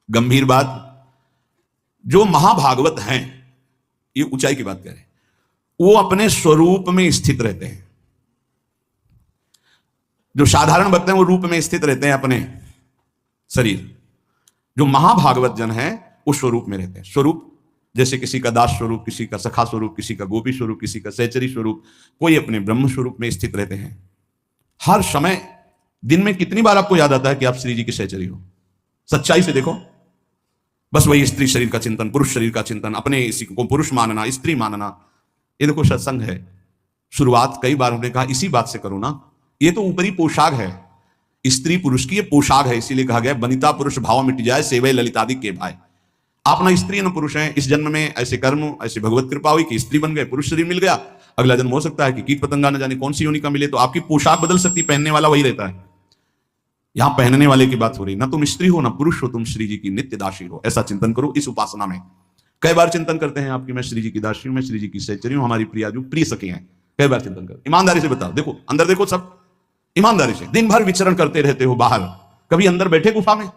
गंभीर बात, जो महाभागवत हैं, ये ऊंचाई की बात करें, वो अपने स्वरूप में स्थित रहते हैं। जो साधारण भक्त हैं वो रूप में स्थित रहते हैं अपने शरीर। जो महाभागवत जन हैं वो स्वरूप में रहते हैं। स्वरूप जैसे किसी का दास स्वरूप, किसी का सखा स्वरूप, किसी का गोपी स्वरूप, किसी का सहचरी स्वरूप, कोई अपने ब्रह्म स्वरूप में स्थित रहते हैं। हर समय दिन में कितनी बार आपको याद आता है कि आप श्री जी की सहचरी हो? सच्चाई से देखो, बस वही स्त्री शरीर का चिंतन, पुरुष शरीर का चिंतन, अपने इसी को पुरुष मानना, स्त्री मानना। ये देखो सत्संग है। शुरुआत कई बार हमने कहा इसी बात से करो ना। ये तो ऊपरी पोशाक है, स्त्री पुरुष की ये पोशाक है। इसीलिए कहा गया बनिता पुरुष भाव मिट जाए, सेवै ललितादि के भाई। आप ना स्त्री न पुरुष हैं। इस जन्म में ऐसे कर्म, ऐसी भगवत कृपा हुई कि स्त्री बन गए, पुरुष शरीर मिल गया। अगला जन्म हो सकता है कि कीट पतंगा न जाने कौन सी योनि का मिले, तो आपकी पोशाक बदल सकती, पहनने वाला वही रहता है। यहां पहनने वाले की बात हो रही, ना तुम स्त्री हो ना पुरुष हो, तुम श्री जी की नित्य दासी हो। ऐसा चिंतन करो इस उपासना में। कई बार चिंतन करते हैं आपकी, मैं श्री जी की दासी हूं, मैं श्री जी की सहचरी हूं, हमारी प्रिया जो प्रिय सखी हैं। कई बार चिंतन करो, ईमानदारी से बताओ, देखो अंदर देखो, सब ईमानदारी से। दिन भर विचरण करते रहते हो बाहर, कभी अंदर बैठे गुफा में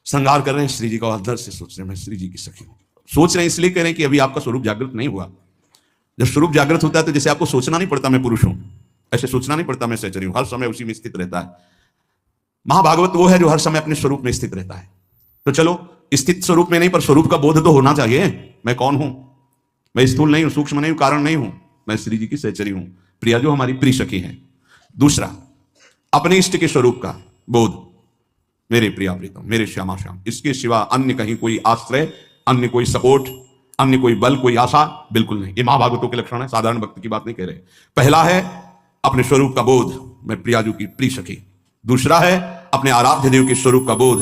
श्रृंगार कर रहे हैं श्री जी का, अंदर से सोच रहे हैं मैं श्री जी की सखी हूं। सोच रहे हैं इसलिए कह रहे हैं कि अभी आपका स्वरूप जागृत नहीं हुआ। जब स्वरूप जागृत होता है तो जैसे आपको सोचना नहीं पड़ता मैं पुरुष हूं, ऐसे सोचना नहीं पड़ता मैं सहचरी हूं, हर समय उसी में स्थित रहता है। महाभागवत वो है जो हर समय अपने स्वरूप में स्थित रहता है। तो चलो, स्थित स्वरूप में नहीं पर स्वरूप का बोध तो होना चाहिए। मैं कौन हूं? मैं स्थूल नहीं हूं, सूक्ष्म नहीं हूं, कारण नहीं हूं, मैं श्री जी की सहचरी हूं, प्रिया जो हमारी प्रिय सखी है। दूसरा, अपने इष्ट के स्वरूप का बोध, मेरे प्रिया प्रीतम, मेरे श्यामा श्याम। इसके सिवा अन्य कहीं कोई आश्रय, अन्य कोई सपोर्ट, अन्य कोई बल, कोई आशा बिल्कुल नहीं। ये महाभागवतों के लक्षण है, साधारण भक्त की बात नहीं कह रहे। पहला है अपने स्वरूप का बोध, मैं प्रियाजू की प्रिय सखी। दूसरा है अपने आराध्य देव के स्वरूप का बोध,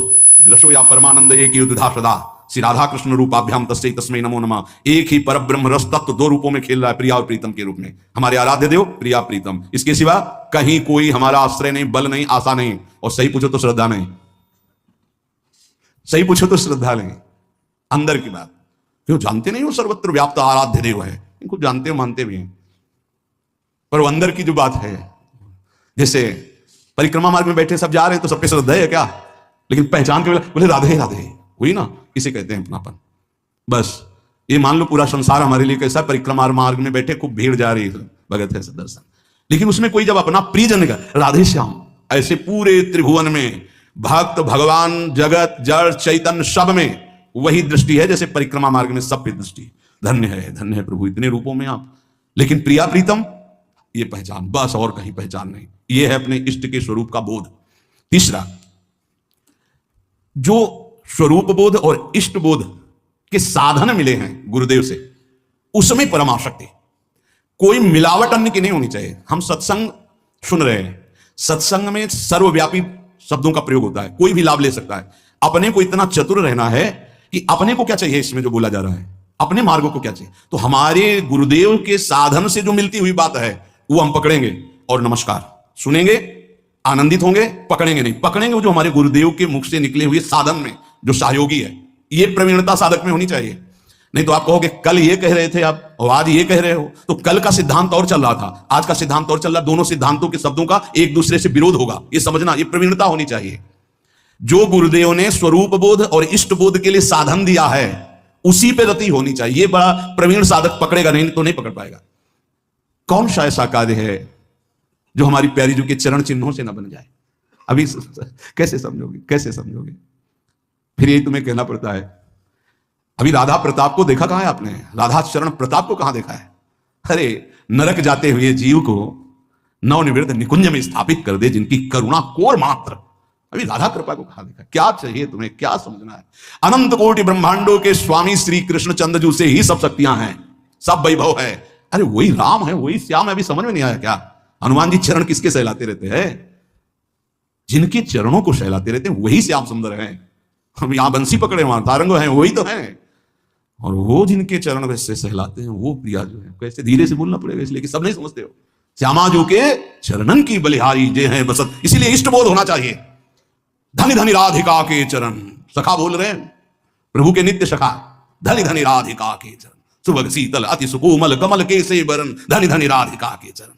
रसोया परमानंद एक ही उद्धा सदा, श्री राधा कृष्ण रूपाभ्याम तस्मै तस्मै नमो नमः। एक ही परब्रह्म रस तत्व दो रूपों में खेल रहा है, प्रिया और प्रीतम के रूप में। हमारे आराध्य देव प्रिया प्रीतम, इसके सिवा कहीं कोई हमारा आश्रय नहीं, बल नहीं, आशा नहीं। और सही पूछो तो श्रद्धा नहीं, सही पूछो तो श्रद्धा नहीं। अंदर की बात क्यों जानते नहीं हो, सर्वत्र व्याप्त आराध्य देव है, इनको जानते हो, मानते भी हैं, पर वो अंदर की जो बात है, जैसे परिक्रमा मार्ग में बैठे सब जा रहे हैं तो सब पे श्रद्धा है क्या? लेकिन पहचान के बोले राधे राधे हुई ना, इसे कहते हैं अपनापन। बस ये मान लो पूरा संसार हमारे लिए कैसा, परिक्रमा मार्ग में बैठे खूब भीड़ जा रही है, भगत है दर्शन, लेकिन उसमें कोई जब अपना प्रियजन का राधे श्याम, ऐसे पूरे त्रिभुवन में भक्त भगवान जगत जड़ चैतन्य सब में वही दृष्टि है जैसे परिक्रमा मार्ग में सब पे दृष्टि। धन्य है प्रभु इतने रूपों में आप। लेकिन प्रिया प्रीतम ये पहचान, बस और कहीं पहचान नहीं। ये है अपने इष्ट के स्वरूप का बोध। तीसरा, जो स्वरूप बोध और इष्ट बोध के साधन मिले हैं गुरुदेव से, उसमें परमाशक्ति, कोई मिलावट अन्य की नहीं होनी चाहिए। हम सत्संग सुन रहे हैं, सत्संग में सर्वव्यापी शब्दों का प्रयोग होता है, कोई भी लाभ ले सकता है। अपने को इतना चतुर रहना है कि अपने को क्या चाहिए इसमें जो बोला जा रहा है, अपने मार्गों को क्या चाहिए। तो हमारे गुरुदेव के साधन से जो मिलती हुई बात है वो हम पकड़ेंगे और नमस्कार सुनेंगे, आनंदित होंगे, पकड़ेंगे नहीं। पकड़ेंगे वो जो हमारे गुरुदेव के मुख से निकले हुए साधन में जो सहयोगी है। ये प्रवीणता साधक में होनी चाहिए। नहीं तो आप कहोगे कल ये कह रहे थे आप और आज ये कह रहे हो, तो कल का सिद्धांत और चल रहा था, आज का सिद्धांत और चल रहा, दोनों सिद्धांतों के शब्दों का एक दूसरे से विरोध होगा। ये समझना, ये प्रवीणता होनी चाहिए। जो गुरुदेव ने स्वरूप बोध और इष्ट बोध के लिए साधन दिया है उसी पे रति होनी चाहिए। ये बड़ा प्रवीण साधक पकड़ेगा, नहीं तो नहीं पकड़ पाएगा। कौन सा ऐसा कार्य है जो हमारी प्यारी जी के चरण चिन्हों से न बन जाए? अभी कैसे समझोगे, कैसे समझोगे? फिर यही तुम्हें कहना पड़ता है। अभी राधा प्रताप को देखा कहां है आपने? राधा चरण प्रताप को कहां देखा है? अरे नरक जाते हुए जीव को नवनिवृत्त निकुंज में स्थापित कर दे, जिनकी करुणा कोर मात्र। अभी राधा कृपा को कहां देखा? क्या चाहिए तुम्हें, क्या समझना है? अनंत कोटि ब्रह्मांडों के स्वामी श्री कृष्ण चंद्रजू से ही सब शक्तियां हैं, सब वैभव है। अरे वही राम है, वही श्याम है। अभी समझ में नहीं आया क्या? हनुमान जी चरण किसके सहलाते रहते हैं? जिनके चरणों को सहलाते रहते हैं वही श्याम सुंदर हैं। हम यहां बंसी पकड़े वहां तारंग हैं, वही तो हैं। और वो जिनके चरण वैसे सहलाते हैं वो प्रिया जो है। कैसे धीरे से बोलना पड़ेगा इसलिए कि सब नहीं समझते हो। श्यामा जो के चरणन की बलिहारी जे हैं बसत, इसीलिए इष्ट बोध होना चाहिए। धनी धनी राधिका के चरण, सखा बोल रहे हैं प्रभु के नित्य सखा। धनी धनी राधिका के चरण, सुभग शीतल अति सुकोमल कमल के से बरन, धनी धनी राधिका के चरण।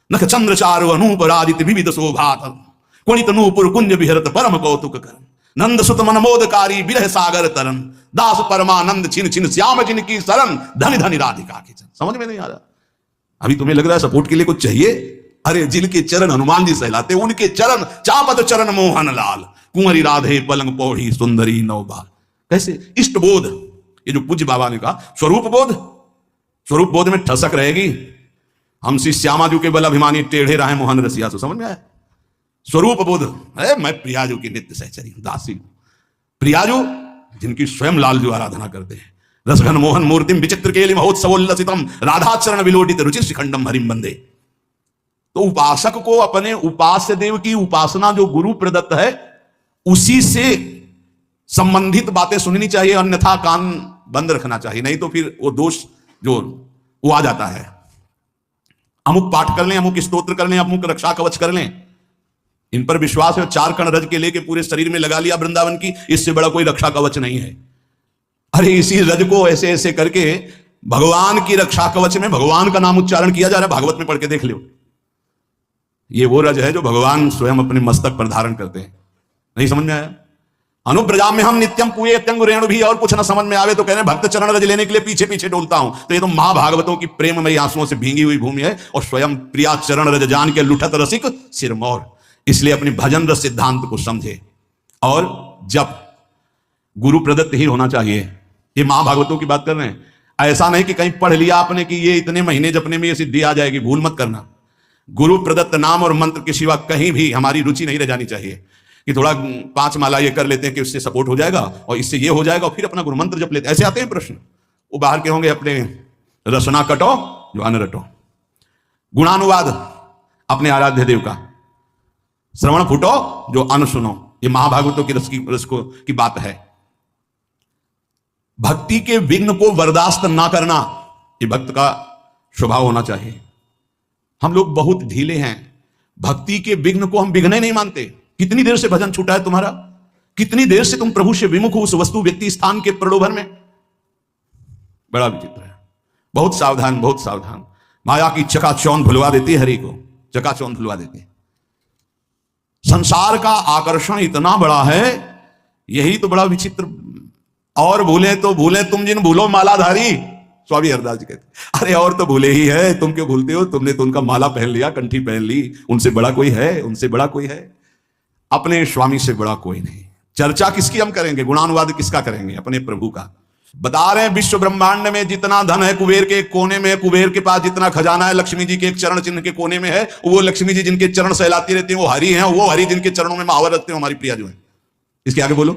नख चंद्र चारु अनूप रादित विविध शोभात, कोणित नूपुर कुंज विहरत परम कौतुक करन। नंद सुत मनमोदकारी विरह सागर तरन, दास परमानंद छिन छिन श्याम जिनकी शरण, धन धन राधिका की जन। समझ में नहीं आ रहा? अभी तुम्हें लग रहा है सपोर्ट के लिए कुछ चाहिए? अरे जिनके चरण हनुमान जी सहलाते, उनके चरण चापत चरण मोहन लाल, कुंवरी राधे पलंग पौड़ी सुंदरी नौबाल। कैसे? इष्ट बोध, ये जो पूज्य बाबा ने कहा स्वरूप बोध, स्वरूप बोध में ठसक रहेगी। हम श्री श्यामाजू के बल अभिमानी टेढ़े रहे मोहन रसिया। तो समझ में आया? स्वरूप बोध है, मैं प्रियाजू की नित्य सहचरी हूं, दासी हूं। प्रियाजू जिनकी स्वयं लालजू आराधना करते हैं। रसघन मोहन मूर्तिम विचित्र केलि महोत्सवोल्लसितम, राधाचरण विलोडित रुचि शिखंडम हरिम बंदे। तो उपासक को अपने उपास्य देव की उपासना जो गुरु प्रदत्त है उसी से संबंधित बातें सुननी चाहिए, अन्यथा कान बंद रखना चाहिए, नहीं तो फिर वो दोष जो वो आ जाता है। अमुक पाठ कर लें, अमुक स्तोत्र कर लें, अमुक रक्षा कवच कर लें, इन पर विश्वास है, 4 कण रज के लेके पूरे शरीर में लगा लिया वृंदावन की, इससे बड़ा कोई रक्षा कवच नहीं है। अरे इसी रज को ऐसे ऐसे करके भगवान की रक्षा कवच में भगवान का नाम उच्चारण किया जा रहा है। भागवत में पढ़ के देख लो, ये वो रज है जो भगवान स्वयं अपने मस्तक पर धारण करते हैं। नहीं समझ में आया? अनुप्रजा में हम नित्यम पुए त्यंग रेणु भी, और कुछ ना समझ में आवे तो कह रहे भक्त चरण रज लेने के लिए पीछे पीछे डोलता हूं। तो ये तो महाभागवतों की प्रेममयी आंसुओं से भींगी हुई भूमि है, और स्वयं प्रिया चरण रज जान के लुठत रसिक सिरमौर। इसलिए अपनी भजन रस सिद्धांत को समझे, और जब गुरु प्रदत्त ही होना चाहिए। ये महाभागवतों की बात कर रहे हैं, ऐसा नहीं कि कहीं पढ़ लिया आपने कि ये इतने महीने जपने में ये सिद्धि आ जाएगी। भूल मत करना, गुरु प्रदत्त नाम और मंत्र के सिवा कहीं भी हमारी रुचि नहीं रह जानी चाहिए कि थोड़ा 5 माला ये कर लेते हैं कि उससे सपोर्ट हो जाएगा और इससे ये हो जाएगा, और फिर अपना गुरु मंत्र जप लेते हैं। ऐसे आते हैं प्रश्न, वो बाहर के होंगे अपने रसना कटो जो अन्न रटो। गुणानुवाद अपने आराध्य देव का, श्रवण फूटो जो अन्न सुनो। ये महाभागवतों की रस की बात है। भक्ति के विघ्न को बर्दाश्त ना करना, ये भक्त का स्वभाव होना चाहिए। हम लोग बहुत ढीले हैं, भक्ति के विघ्न को हम विघ्न नहीं मानते। कितनी देर से भजन छूटा है तुम्हारा? कितनी देर से तुम प्रभु से विमुख हो उस वस्तु व्यक्ति स्थान के प्रलोभन में? बड़ा विचित्र है। बहुत सावधान, बहुत सावधान। माया की चकाचौंध भुलवा देती है, हरि को चकाचौंध भुलवा देती है। संसार का आकर्षण इतना बड़ा है, यही तो बड़ा विचित्र। और भूले तो भूले तुम जिन भूलो मालाधारी, स्वामी हरदास जी कहते। अरे और तो भूले ही है, तुम क्यों भूलते हो? तुमने तो उनका माला पहन लिया, कंठी पहन ली, उनसे बड़ा कोई है? उनसे बड़ा कोई है? अपने स्वामी से बड़ा कोई नहीं। चर्चा किसकी हम करेंगे? गुणानुवाद किसका करेंगे? अपने प्रभु का। बता रहे हैं विश्व ब्रह्मांड में जितना धन है कुबेर के एक कोने में है, कुबेर के पास जितना खजाना है लक्ष्मी जी के एक चरण चिन्ह के कोने में है। वो लक्ष्मी जी जिनके चरण सहलाती रहती है वो हरि हैं, वो हरि जिनके चरणों में महावर रखते हैं हमारी प्रिया जो है। इसके आगे बोलो,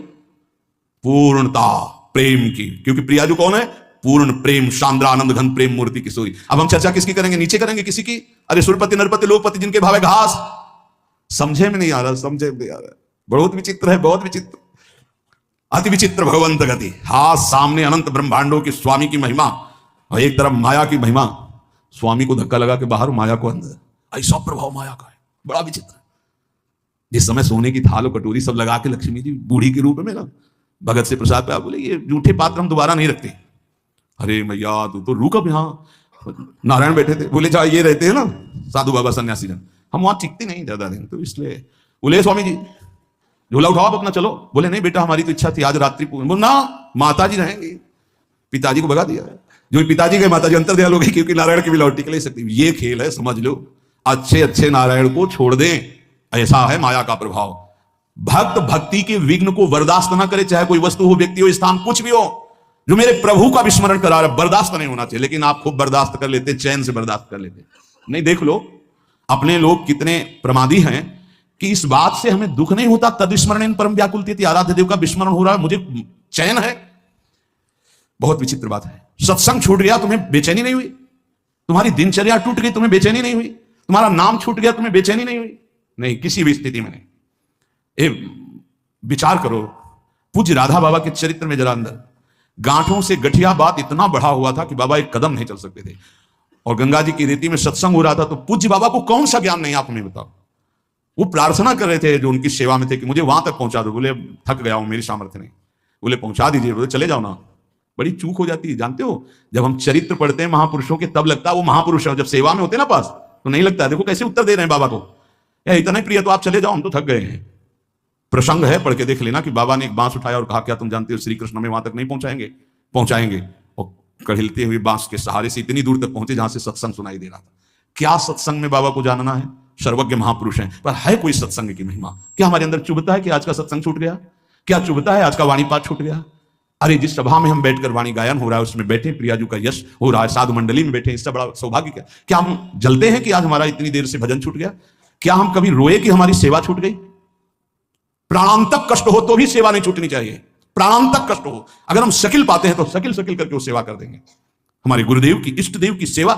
पूर्णता प्रेम की, क्योंकि प्रियाजू कौन है? पूर्ण प्रेम, शांद्र आनंद घन प्रेम मूर्ति किशोरी। अब हम चर्चा किसकी करेंगे? नीचे करेंगे किसी की? अरे सुरपति नरपति लोकपति जिनके भावे घास। समझे में नहीं आ रहा, समझे में नहीं आ रहा। बहुत विचित्र है, बहुत विचित्र, अति विचित्र भगवंत गति। हाथ सामने अनंत ब्रह्मांडों की स्वामी की महिमा, और एक तरफ माया की महिमा। स्वामी को धक्का लगा के बाहर, माया को अंदर। ऐसा प्रभाव माया का है, बड़ा विचित्र। जिस समय सोने की थाल और कटोरी सब लगा के लक्ष्मी जी बूढ़ी के रूप में ना भगत से प्रसाद पे, आप बोले ये जूठे पात्र हम दोबारा नहीं रखते। अरे मैया तू तो रुक, अब यहाँ नारायण बैठे थे, बोले चाहे ये रहते हैं ना साधु बाबा सन्यासी जन, हम वहां टिकते नहीं ज्यादा दिन, तो इसलिए बोले स्वामी जी झोला उठाओ आप अपना चलो। बोले नहीं बेटा हमारी तो इच्छा थी आज रात्रि बोल ना, माता जी रहेंगे। पिताजी को भगा दिया। जो पिताजी गए माता जी अंतर दयाल हो गई, क्योंकि नारायण की भी लौटी के ले सकती। ये खेल है, समझ लो। अच्छे अच्छे नारायण को छोड़ दें, ऐसा है माया का प्रभाव। भक्त भक्ति के विघ्न को बर्दाश्त ना करे, चाहे कोई वस्तु हो, व्यक्ति हो, स्थान कुछ भी हो। जो मेरे प्रभु का विस्मरण करा रहा है, बर्दाश्त नहीं होना चाहिए। लेकिन आप खूब बर्दाश्त कर लेते, चैन से बर्दाश्त कर लेते। नहीं, देख लो अपने लोग कितने प्रमादी हैं कि इस बात से हमें दुख नहीं होता। तद्विस्मरण परम व्याकुलती, आराध्य देव का विस्मरण हो रहा है, मुझे चैन है। बहुत विचित्र बात है। सत्संग छूट गया, तुम्हें बेचैनी नहीं हुई? तुम्हारी दिनचर्या टूट गई, तुम्हें बेचैनी नहीं हुई? तुम्हारा नाम छूट गया, तुम्हें बेचैनी नहीं हुई? नहीं, किसी भी स्थिति में नहीं। विचार करो, पूज्य राधा बाबा के चरित्र में जरा अंदर गांठों से गठिया बात इतना बढ़ा हुआ था कि बाबा एक कदम नहीं चल सकते थे। और गंगा जी की रेती में सत्संग हो रहा था, तो पूज्य बाबा को कौन सा ज्ञान नहीं, आप हमें बताओ। वो प्रार्थना कर रहे थे जो उनकी सेवा में थे कि मुझे वहां तक पहुंचा दो। बोले थक गया हूं, मेरी सामर्थ्य नहीं। बोले पहुंचा दीजिए। बोले चले जाओ ना। बड़ी चूक हो जाती है, जानते हो। जब हम चरित्र पढ़ते हैं महापुरुषों के तब लगता है वो महापुरुष है, जब सेवा में होते ना पास तो नहीं लगता। देखो कैसे उत्तर दे रहे हैं बाबा को, इतना ही प्रिय तो आप चले जाओ, हम तो थक गए हैं। प्रसंग है, पढ़ के देख लेना कि बाबा ने एक बांस उठाया और कहा, क्या तुम जानते हो श्री कृष्ण हमें वहां तक नहीं पहुंचाएंगे? पहुंचाएंगे। और कढ़िलते हुए बांस के सहारे से इतनी दूर तक पहुंचे जहां से सत्संग सुनाई दे रहा था। क्या सत्संग में बाबा को जानना है? सर्वज्ञ महापुरुष हैं, पर है कोई सत्संग की महिमा? क्या हमारे अंदर चुभता है कि आज का सत्संग छूट गया? क्या चुभता है आज का वाणी पाठ छूट गया? अरे जिस सभा में हम बैठकर वाणी गायन हो रहा है उसमें बैठे, प्रियाजू का यश हो रहा है, साधु मंडली में बैठे, इससे बड़ा सौभाग्य क्या? क्या हम जलते हैं कि आज हमारा इतनी देर से भजन छूट गया? क्या हम कभी रोए कि हमारी सेवा छूट गई? प्राणांतक कष्ट हो तो भी सेवा नहीं छूटनी चाहिए। प्राणांतक कष्ट हो, अगर हम शकिल पाते हैं तो शकिल शकिल करके वो सेवा कर देंगे। हमारे गुरुदेव की, इष्ट देव की सेवा,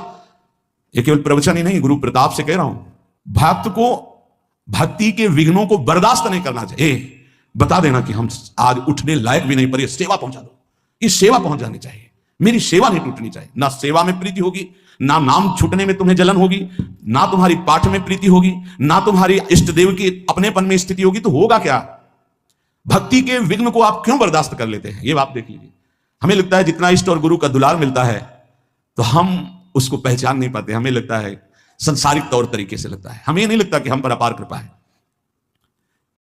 ये केवल प्रवचन ही नहीं, गुरु प्रताप से कह रहा हूं, भक्त को भक्ति के विघ्नों को बर्दाश्त नहीं करना चाहिए। बता देना कि हम आज उठने लायक भी नहीं, पर ये सेवा पहुंचा दो, ये सेवा पहुंच जानी चाहिए, मेरी सेवा नहीं टूटनी चाहिए। ना सेवा में प्रीति होगी, ना नाम छूटने में तुम्हें जलन होगी, ना तुम्हारी पाठ में प्रीति होगी, ना तुम्हारी इष्ट देव की अपनेपन में स्थिति होगी, तो होगा क्या? भक्ति के विघ्न को आप क्यों बर्दाश्त कर लेते हैं? ये बात देख लीजिए। हमें लगता है जितना इष्ट और गुरु का दुलार मिलता है तो हम उसको पहचान नहीं पाते। हमें लगता है संसारिक तौर तरीके से लगता है, हमें नहीं लगता कि हम पर अपार कृपा है।